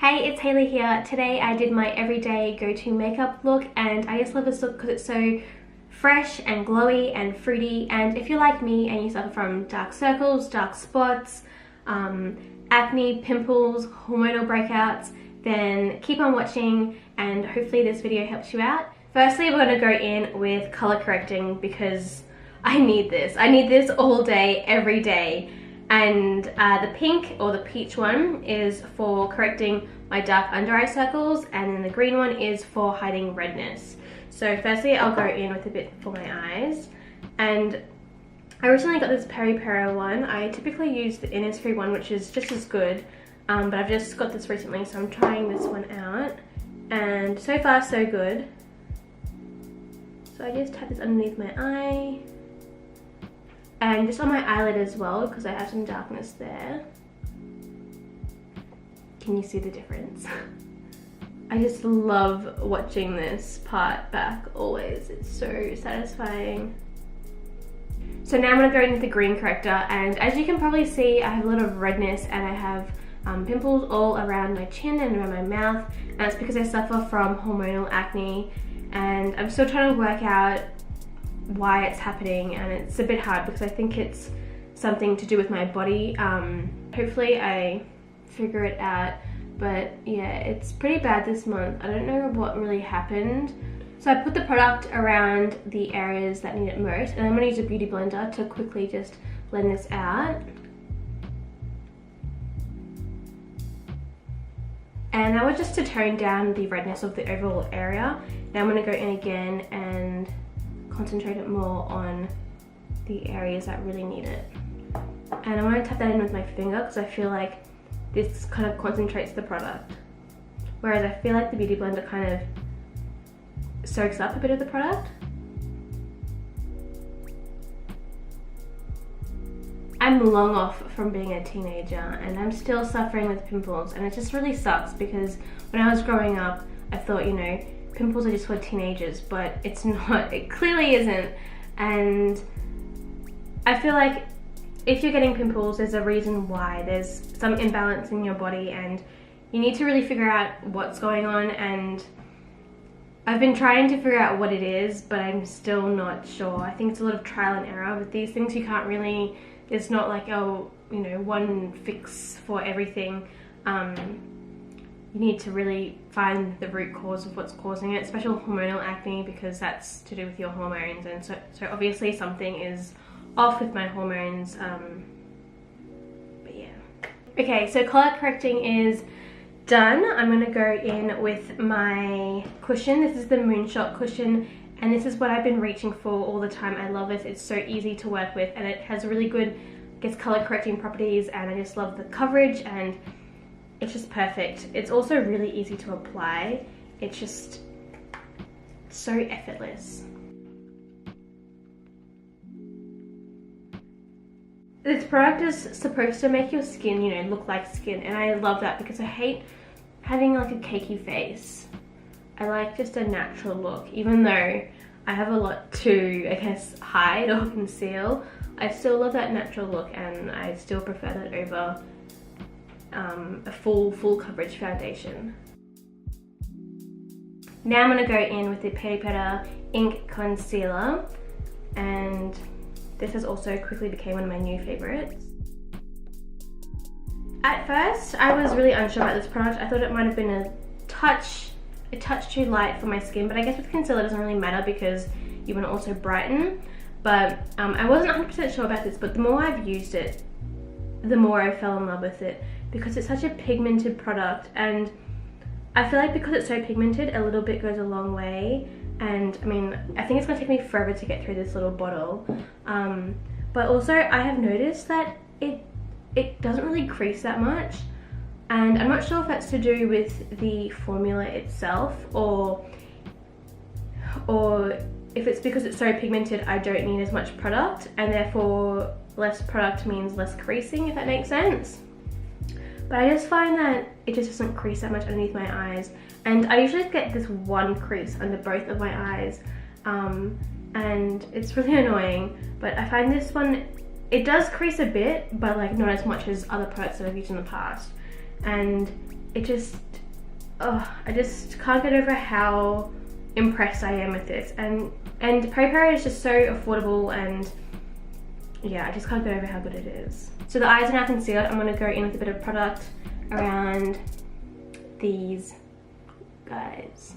Hey, it's Hayley here. Today I did my everyday go-to makeup look and I just love this look because it's so fresh and glowy and fruity, and if you're like me and you suffer from dark circles, dark spots, acne, pimples, hormonal breakouts, then keep on watching and hopefully this video helps you out. Firstly, we're going to go in with color correcting because I need this. I need this all day, every day. And the pink or the peach one is for correcting my dark under eye circles, and then the green one is for hiding redness. So firstly I'll go in with a bit for my eyes, and I originally got this Peri Peri one. I typically use the Innisfree one, which is just as good, but I've just got this recently, so I'm trying this one out, and so far so good. So I just tap this underneath my eye and just on my eyelid as well because I have some darkness there. Can you see the difference? I just love watching this part back always. It's so satisfying. So now I'm going to go in with the green corrector, and as you can probably see I have a lot of redness and I have pimples all around my chin and around my mouth, and that's because I suffer from hormonal acne, and I'm still trying to work out why it's happening, and it's a bit hard because I think it's something to do with my body. Hopefully I figure it out, but yeah, it's pretty bad this month. I don't know what really happened. So I put the product around the areas that need it most, and I'm going to use a beauty blender to quickly just blend this out. And that was just to tone down the redness of the overall area. Now I'm going to go in again and concentrate it more on the areas that really need it. And I'm going to tap that in with my finger because I feel like this kind of concentrates the product. Whereas I feel like the beauty blender kind of soaks up a bit of the product. I'm long off from being a teenager and I'm still suffering with pimples, and it just really sucks because when I was growing up I thought, you know, pimples are just for teenagers, but it's not. It clearly isn't. And I feel like if you're getting pimples, there's a reason why. There's some imbalance in your body and you need to really figure out what's going on, and I've been trying to figure out what it is, but I'm still not sure. I think it's a lot of trial and error with these things. You can't really, it's not like, oh, you know, one fix for everything. You need to really find the root cause of what's causing it, especially hormonal acne, because that's to do with your hormones, and so obviously something is off with my hormones, but yeah. Okay, so color correcting is done. I'm going to go in with my cushion. This is the Moonshot cushion, and this is what I've been reaching for all the time. I love this. It's so easy to work with, and it has really good, I guess, color correcting properties, and I just love the coverage, and it's just perfect. It's also really easy to apply. It's just so effortless. This product is supposed to make your skin, you know, look like skin, and I love that because I hate having like a cakey face. I like just a natural look. Even though I have a lot to, I guess, hide or conceal, I still love that natural look, and I still prefer that over a full coverage foundation. Now I'm going to go in with the Peri Peri Ink Concealer, and this has also quickly became one of my new favorites. At first I was really unsure about this product. I thought it might have been a touch too light for my skin, but I guess with concealer it doesn't really matter because you want to also brighten. But I wasn't 100% sure about this, but the more I've used it, the more I fell in love with it because it's such a pigmented product, and I feel like because it's so pigmented, a little bit goes a long way. And I mean, I think it's going to take me forever to get through this little bottle, but also I have noticed that it doesn't really crease that much, and I'm not sure if that's to do with the formula itself or if it's because it's so pigmented I don't need as much product, and therefore less product means less creasing, if that makes sense. But I just find that it just doesn't crease that much underneath my eyes, and I usually get this one crease under both of my eyes, and it's really annoying. But I find this one, it does crease a bit, but like not as much as other products that I've used in the past, and it just, oh, I just can't get over how impressed I am with this. And faveeeee is just so affordable, and yeah, I just can't get over how good it is. So the eyes are now concealed. I'm going to go in with a bit of product around these guys.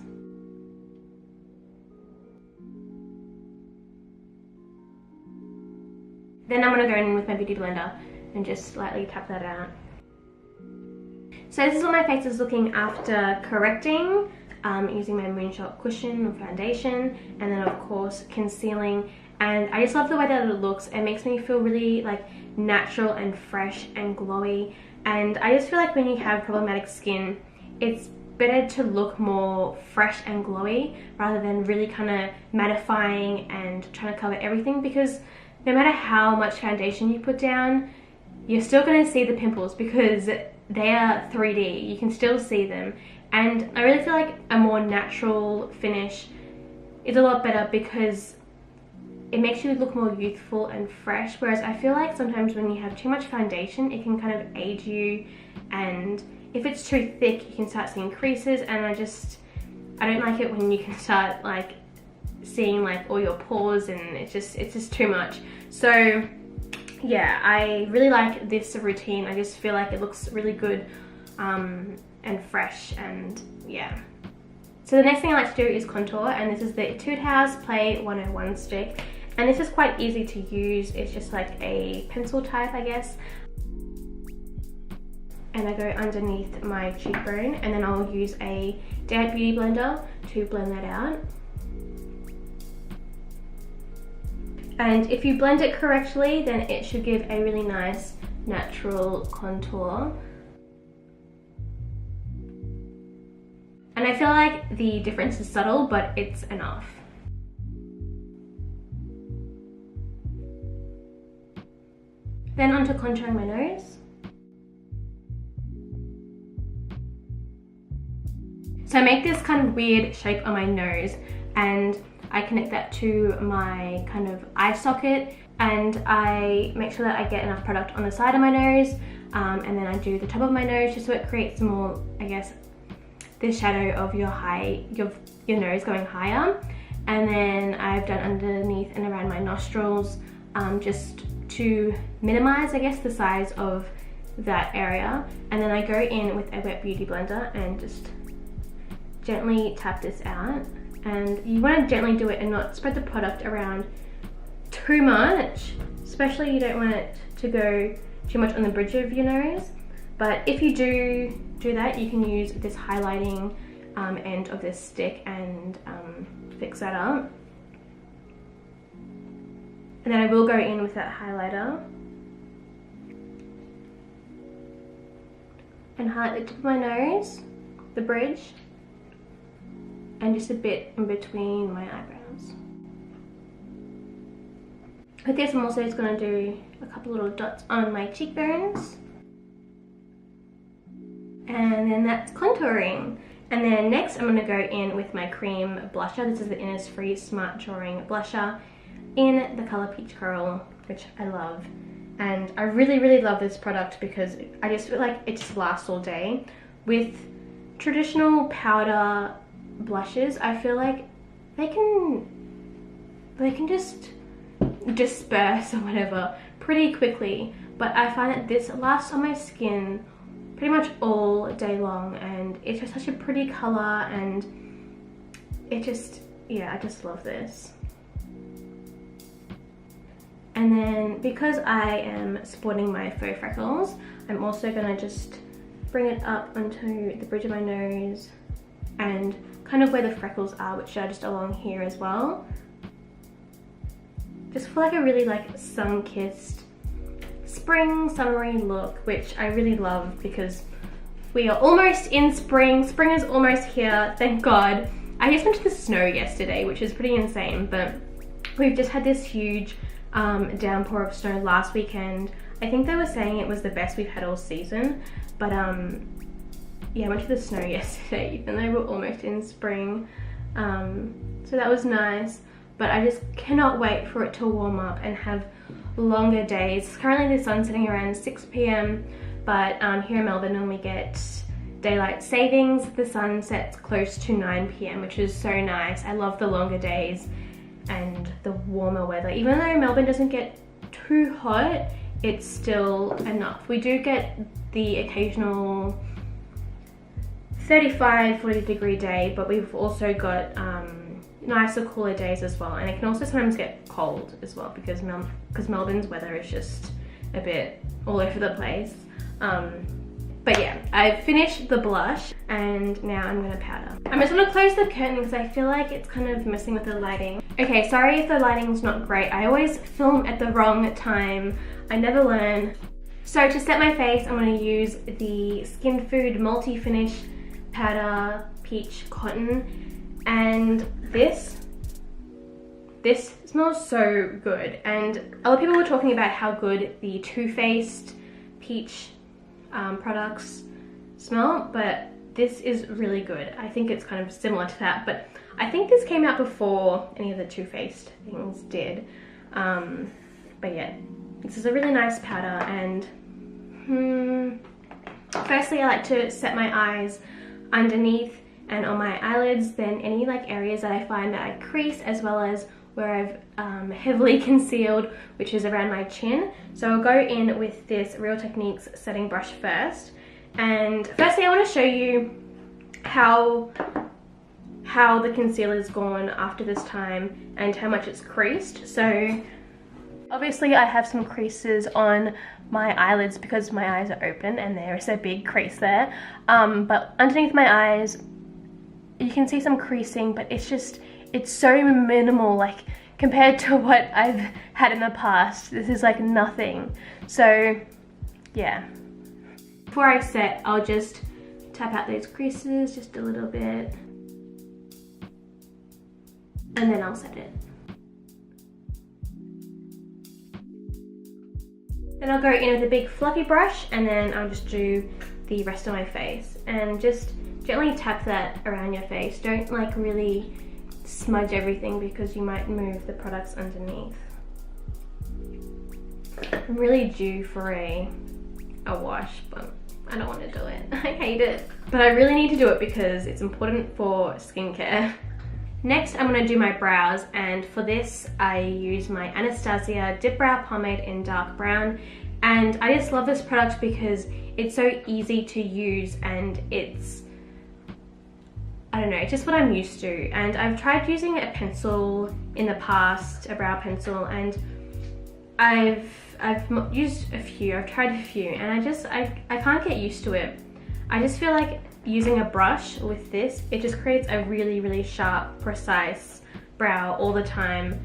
Then I'm going to go in with my beauty blender and just slightly tap that out. So this is what my face is looking after correcting, using my Moonstone cushion or foundation, and then of course concealing. And I just love the way that it looks. It makes me feel really like natural and fresh and glowy. And I just feel like when you have problematic skin, it's better to look more fresh and glowy rather than really kind of mattifying and trying to cover everything, because no matter how much foundation you put down, you're still going to see the pimples because they are 3D. You can still see them. And I really feel like a more natural finish is a lot better because it makes you look more youthful and fresh, whereas I feel like sometimes when you have too much foundation, it can kind of age you, and if it's too thick, you can start seeing creases, and I don't like it when you can start like seeing like all your pores, and it's just too much. So yeah, I really like this routine. I just feel like it looks really good and fresh, and yeah. So the next thing I like to do is contour, and this is the Etude House Play 101 stick, and this is quite easy to use. It's just like a pencil type, I guess. And I go underneath my cheekbone, and then I'll use a damp beauty blender to blend that out. And if you blend it correctly, then it should give a really nice natural contour. And I feel like the difference is subtle, but it's enough. Then onto contouring my nose. So I make this kind of weird shape on my nose, and I connect that to my kind of eye socket, and I make sure that I get enough product on the side of my nose, and then I do the top of my nose just so it creates more, I guess, the shadow of your nose going higher. And then I've done underneath and around my nostrils, just to minimize, I guess, the size of that area. And then I go in with a wet beauty blender and just gently tap this out. And you want to gently do it and not spread the product around too much, especially you don't want it to go too much on the bridge of your nose. But if you do that, you can use this highlighting end of this stick and fix that up. And then I will go in with that highlighter and highlight the tip of my nose, the bridge, and just a bit in between my eyebrows. With this, I'm also just going to do a couple little dots on my cheekbones. And then that's contouring. And then next I'm going to go in with my cream blusher. This is the Innisfree Smart Drawing Blusher in the colour Peach Coral, which I love. And I really love this product because I just feel like it just lasts all day. With traditional powder blushes, I feel like they can just disperse or whatever pretty quickly, but I find that this lasts on my skin pretty much all day long, and it's just such a pretty color, and it just, yeah, I just love this. And then because I am sporting my faux freckles, I'm also gonna just bring it up onto the bridge of my nose and kind of where the freckles are, which are just along here as well. Just for like a really like sun-kissed spring summery look, which I really love because we are almost in spring. Spring is almost here, thank God. I just went to the snow yesterday, which is pretty insane, but we've just had this huge downpour of snow last weekend. I think they were saying it was the best we've had all season, but yeah, I went to the snow yesterday, even though we're almost in spring. So that was nice, but I just cannot wait for it to warm up and have longer days. Currently the sun's setting around 6 p.m, but here in Melbourne when we get daylight savings. The sun sets close to 9 p.m, which is so nice. I love the longer days and the warmer weather. Even though Melbourne doesn't get too hot, it's still enough. We do get the occasional 35-40 degree day, but we've also got nicer, cooler days as well. And it can also sometimes get cold as well because Melbourne's weather is just a bit all over the place. But yeah, I've finished the blush and now I'm gonna powder. I'm just gonna close the curtain because I feel like it's kind of messing with the lighting. Okay, sorry if the lighting's not great. I always film at the wrong time. I never learn. So to set my face, I'm gonna use the Skin Food Multi-Finish Powder Peach Cotton. And this smells so good. And other people were talking about how good the Too Faced Peach products smell, but this is really good. I think it's kind of similar to that, but I think this came out before any of the Too Faced things did. But yeah, this is a really nice powder. And firstly, I like to set my eyes underneath and on my eyelids, then any like areas that I find that I crease, as well as where I've heavily concealed, which is around my chin. So I'll go in with this Real Techniques setting brush first. And firstly, I want to show you how the concealer's gone after this time and how much it's creased. So obviously I have some creases on my eyelids because my eyes are open and there is a big crease there. But underneath my eyes, you can see some creasing, but it's so minimal, like compared to what I've had in the past. This is like nothing. So yeah, before I set, I'll just tap out those creases just a little bit and then I'll set it. Then I'll go in with a big fluffy brush and then I'll just do the rest of my face and just gently tap that around your face. Don't like really smudge everything because you might move the products underneath. I'm really due for a wash, but I don't want to do it. I hate it. But I really need to do it because it's important for skincare. Next, I'm going to do my brows, and for this I use my Anastasia Dipbrow Pomade in dark brown. And I just love this product because it's so easy to use and it's, I don't know, it's just what I'm used to. And I've tried using a pencil in the past, a brow pencil, and I've used a few, I've tried a few, and I can't get used to it. I just feel like using a brush with this, it just creates a really, really sharp, precise brow all the time.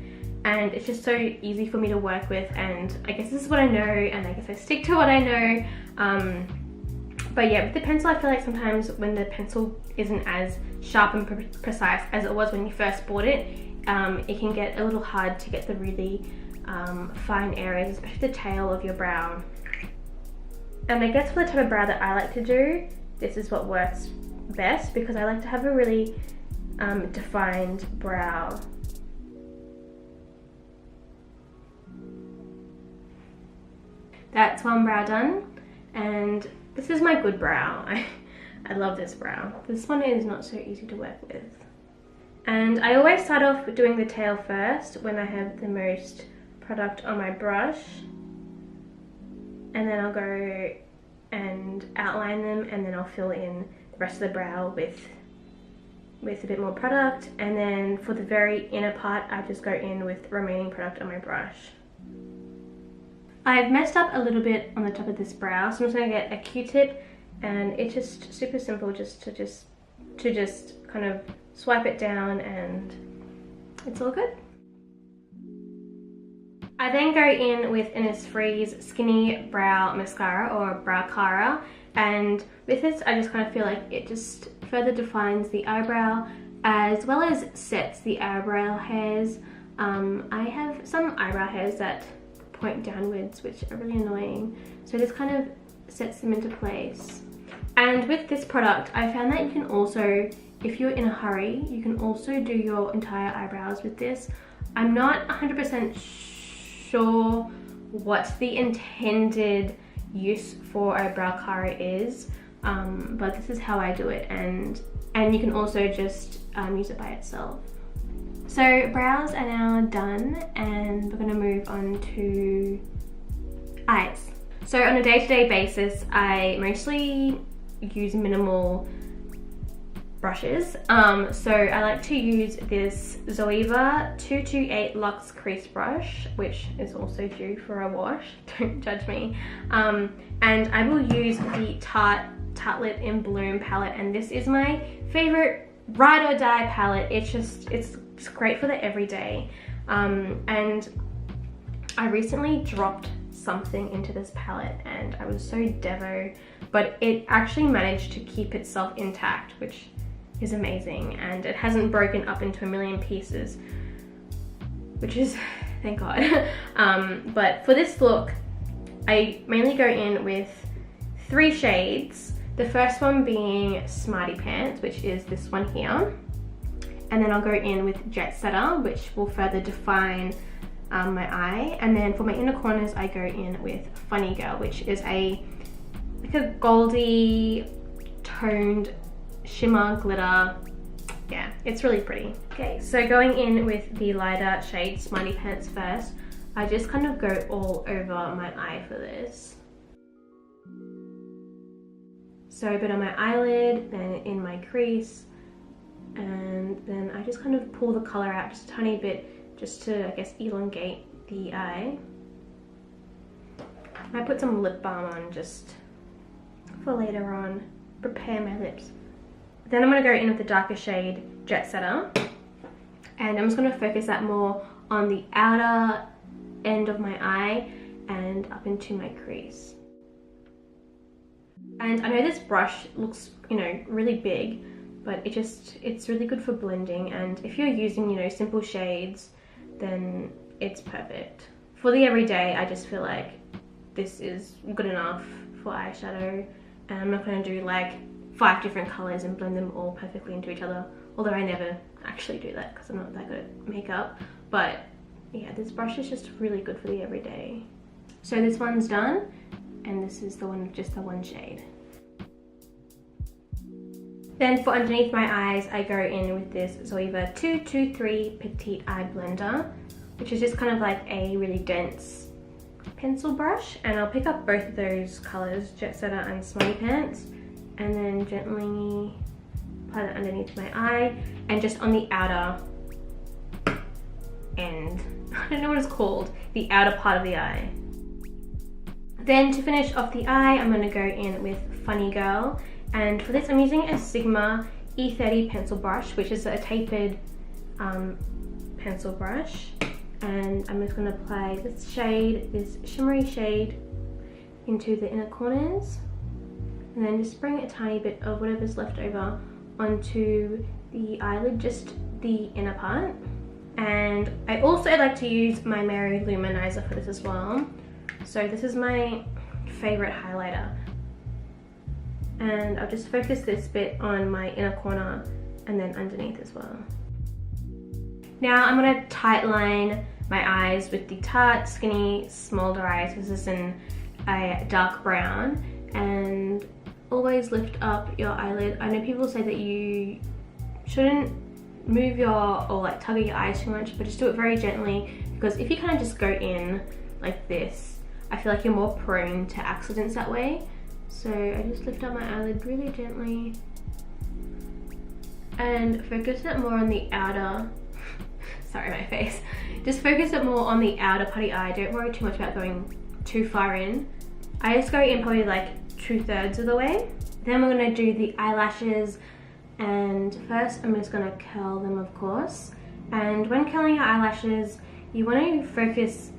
And it's just so easy for me to work with, and I guess this is what I know, and I guess I stick to what I know. But yeah, with the pencil, I feel like sometimes when the pencil isn't as sharp and precise as it was when you first bought it, it can get a little hard to get the really fine areas, especially the tail of your brow. And I guess for the type of brow that I like to do, this is what works best because I like to have a really defined brow. That's one brow done, and this is my good brow. I love this brow. This one is not so easy to work with. And I always start off with doing the tail first when I have the most product on my brush. And then I'll go and outline them, and then I'll fill in the rest of the brow with a bit more product. And then for the very inner part, I just go in with remaining product on my brush. I've messed up a little bit on the top of this brow, so I'm just going to get a Q-tip, and it's just super simple just to kind of swipe it down, and it's all good. I then go in with Innisfree's Skinny Brow Mascara, or Brow Cara, and with this I just kind of feel like it just further defines the eyebrow as well as sets the eyebrow hairs. I have some eyebrow hairs that point downwards, which are really annoying, so this kind of sets them into place. And with this product, I found that you can also, if you're in a hurry, you can also do your entire eyebrows with this. I'm not 100% sure what the intended use for a brow cara is, but this is how I do it, and you can also just use it by itself. So brows are now done, and we're gonna move on to eyes. So on a day-to-day basis, I mostly use minimal brushes. So I like to use this Zoeva 228 Luxe Crease Brush, which is also due for a wash, don't judge me. And I will use the Tarlette in Bloom palette, and this is my favorite ride or die palette. It's great for the everyday. And I recently dropped something into this palette and I was so devo, but it actually managed to keep itself intact, which is amazing, and it hasn't broken up into a million pieces, which is thank God. But for this look, I mainly go in with 3 shades. The first one being Smarty Pants, which is this one here, and then I'll go in with Jet Setter, which will further define my eye. And then for my inner corners, I go in with Funny Girl, which is like a goldy toned shimmer glitter. Yeah, it's really pretty. Okay, so going in with the lighter shade Smarty Pants first, I just kind of go all over my eye for this. So a bit on my eyelid, then in my crease, and then I just kind of pull the color out just a tiny bit, just to, I guess, elongate the eye. I put some lip balm on just for later on, prepare my lips. Then I'm going to go in with the darker shade Jet Setter, and I'm just going to focus that more on the outer end of my eye and up into my crease. And I know this brush looks, you know, really big, but it's really good for blending, and if you're using, you know, simple shades, then it's perfect. For the everyday, I just feel like this is good enough for eyeshadow, and I'm not going to do like 5 different colors and blend them all perfectly into each other, although I never actually do that because I'm not that good at makeup. But yeah, this brush is just really good for the everyday. So this one's done, and this is the one, just the one shade. Then for underneath my eyes, I go in with this Zoeva 223 Petite Eye Blender, which is just kind of like a really dense pencil brush, and I'll pick up both of those colors, Jet Setter and Smarty Pants, and then gently apply that underneath my eye and just on the outer end. I don't know what it's called, the outer part of the eye. Then to finish off the eye, I'm going to go in with Funny Girl, and for this I'm using a Sigma E30 pencil brush, which is a tapered pencil brush, and I'm just going to apply this shade, this shimmery shade, into the inner corners, and then just bring a tiny bit of whatever's left over onto the eyelid, just the inner part. And I also like to use my Mary Lou Manizer for this as well. So this is my favorite highlighter, and I'll just focus this bit on my inner corner and then underneath as well. Now I'm going to tight line my eyes with the Tarte Skinny Smoldereyes. This is in a dark brown, and always lift up your eyelid. I know people say that you shouldn't move or like tug at your eyes too much, but just do it very gently, because if you kind of just go in like this, I feel like you're more prone to accidents that way. So I just lift up my eyelid really gently and focus it more on the outer sorry, my face. Just focus it more on the outer part of the eye. Don't worry too much about going too far in. I just go in probably like 2/3 of the way. Then we're going to do the eyelashes, and first I'm just going to curl them, of course. And when curling your eyelashes, you want to focus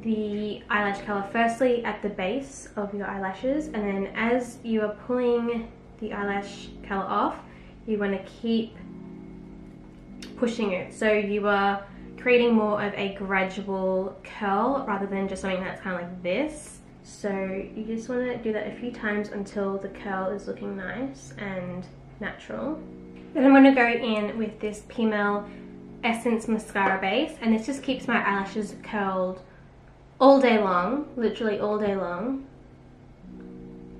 the eyelash curler firstly at the base of your eyelashes, and then as you are pulling the eyelash curler off, you want to keep pushing it, so you are creating more of a gradual curl rather than just something that's kind of like this. So you just want to do that a few times until the curl is looking nice and natural. Then I'm going to go in with this Pomade Essence Mascara base, and this just keeps my eyelashes curled all day long, literally all day long.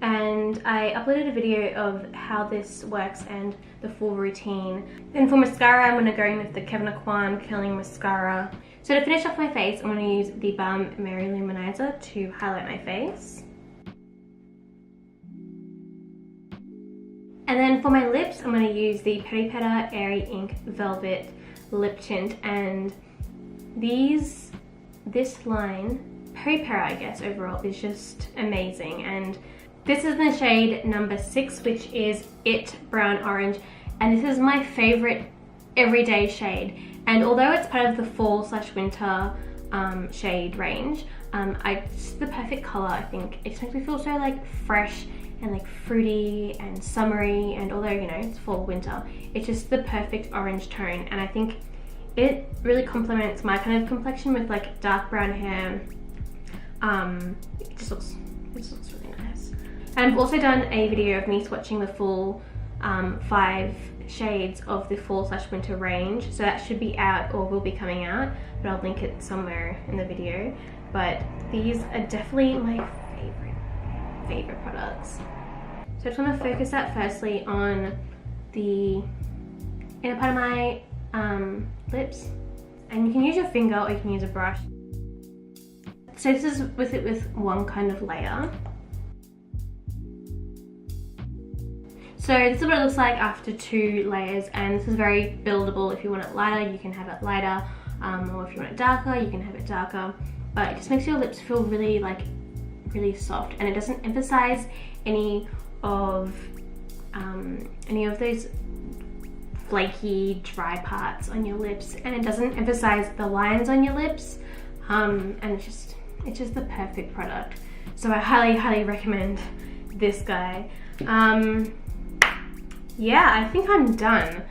and I uploaded a video of how this works and the full routine. Then for mascara, I'm going to go in with the Kevyn curling mascara. So to finish off my face, I'm going to use the Balm Manizer to highlight my face. And then for my lips, I'm going to use the Petty Peta Airy Ink Velvet Lip Tint, and this line, Peri Peri I guess overall, is just amazing. And this is the shade number 6, which is It Brown Orange, and this is my favorite everyday shade. And although it's part of the fall/winter shade range, it's the perfect color. I think it just makes me feel so like fresh and like fruity and summery, and although, you know, it's fall winter, it's just the perfect orange tone, and I think it really complements my kind of complexion with like dark brown hair. It just looks really nice. And I've also done a video of me swatching the full 5 shades of the fall/winter range, so that should be out or will be coming out, but I'll link it somewhere in the video. But these are definitely my favorite products. So I just want to focus that firstly on the inner part of my lips, and you can use your finger or you can use a brush. So this is with one kind of layer. So this is what it looks like after 2 layers, and this is very buildable. If you want it lighter, you can have it lighter, or if you want it darker, you can have it darker. But it just makes your lips feel really soft, and it doesn't emphasize any of those flaky, dry parts on your lips, and it doesn't emphasize the lines on your lips, and it's just the perfect product. So I highly recommend this guy. Yeah, I think I'm done.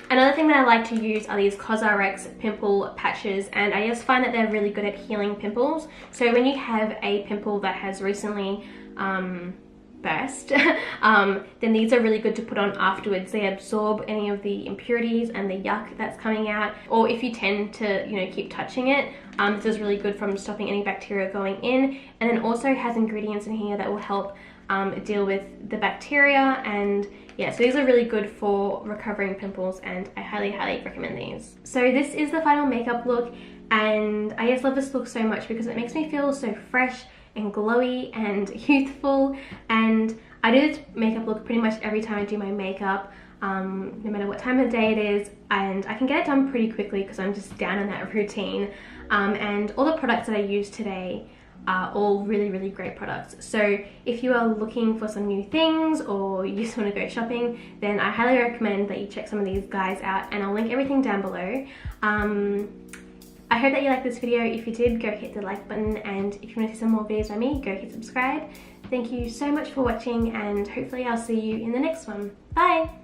Another thing that I like to use are these CosRx pimple patches, and I just find that they're really good at healing pimples. So when you have a pimple that has recently burst, then these are really good to put on afterwards. They absorb any of the impurities and the yuck that's coming out, or if you tend to, you know, keep touching it, this is really good from stopping any bacteria going in, and then also has ingredients in here that will help deal with the bacteria. And yeah, so these are really good for recovering pimples, and I highly recommend these. So this is the final makeup look, and I just love this look so much because it makes me feel so fresh and glowy and youthful. And I do this makeup look pretty much every time I do my makeup, no matter what time of day it is, and I can get it done pretty quickly because I'm just down in that routine. And all the products that I use today are all really great products. So if you are looking for some new things, or you just want to go shopping, then I highly recommend that you check some of these guys out, and I'll link everything down below. I hope that you liked this video. If you did, go hit the like button, and if you want to see some more videos by me, go hit subscribe. Thank you so much for watching, and hopefully I'll see you in the next one. Bye!